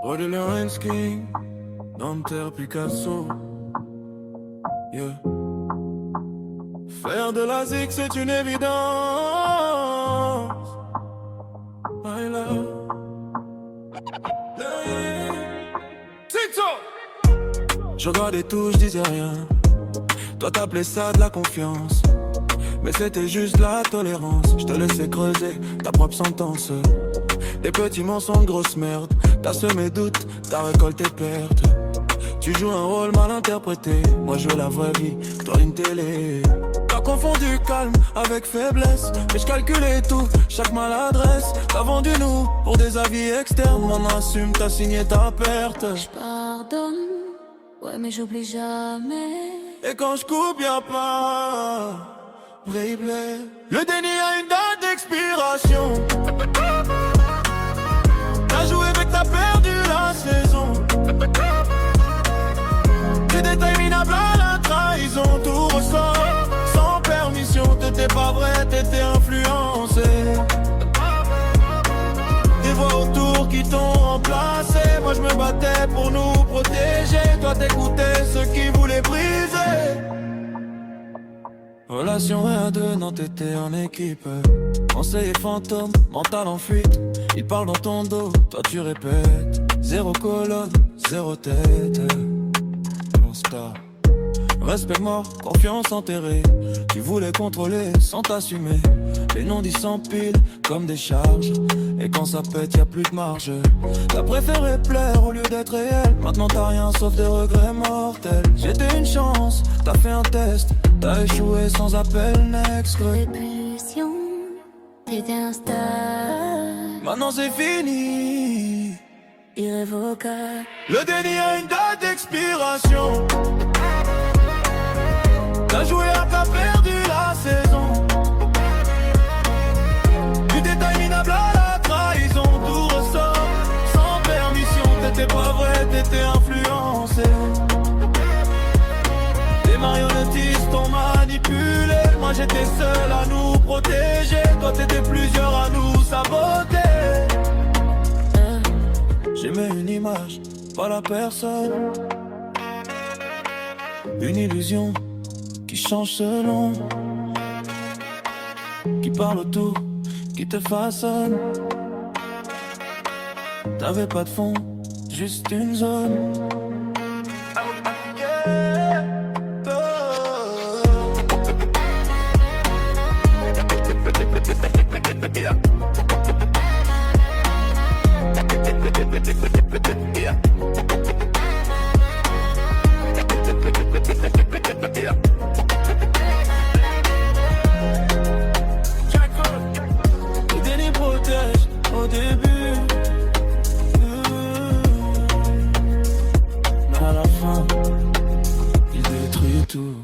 Roi de Lewinski, Dante Picasso. Yeah. Faire de la zik c'est une évidence. My love. Je regardais tout, je disais rien. Toi t'appelais ça de la confiance, mais c'était juste la tolérance. Je te laissais creuser ta propre sentence. Des petits mensonges, grosse merde. T'as semé doute, t'as récolté pertes. Tu joues un rôle mal interprété. Moi je veux la vraie vie, toi une télé. T'as confondu calme avec faiblesse, mais je calculais tout, chaque maladresse. T'as vendu nous pour des avis externes. Maintenant assume, t'as signé ta perte. Je pardonne, ouais mais j'oublie jamais. Et quand je coupe y'a pas replay. Le déni a une date d'expiration. T'as joué mais t'as perdu la saison. Des détails minables à la trahison. Tout ressort sans permission. T'étais pas vrai, t'étais influencé. Des voix autour qui t'ont remplacé. Moi je me battais pour nous protéger. Toi t'écoutais ceux qui voulaient briser. Relation à deux, non t'étais en équipe. Conseiller fantôme, mental en fuite. Il parle dans ton dos, toi tu répètes. Zéro colonne, zéro tête. Constat. Respect mort, confiance enterrée. Tu voulais contrôler sans t'assumer. Les non-dits s'empilent comme des charges. Et quand ça pète y'a plus de marge. T'as préféré plaire au lieu d'être réel. Maintenant t'as rien sauf des regrets mortels. J'étais une chance, t'as fait un test. T'as échoué sans appel next. Répulsion, t'étais un star. Maintenant c'est fini, Irrévocable. le déni a une date d'expiration. T'as joué à t'as perdu la saison. Du détail minable à la trahison. Tout ressort sans permission. T'étais pas vrai, t'étais influencé. Les marionnettistes t'ont manipulé. Moi j'étais seul à nous protéger. Toi t'étais plusieurs à nous saboter. J'aimais une image, pas la personne. Une illusion qui change selon, qui parle tout, qui te façonne. T'avais pas de fond, juste une zone. Le déni protège au début, mais à la fin, il détruit tout.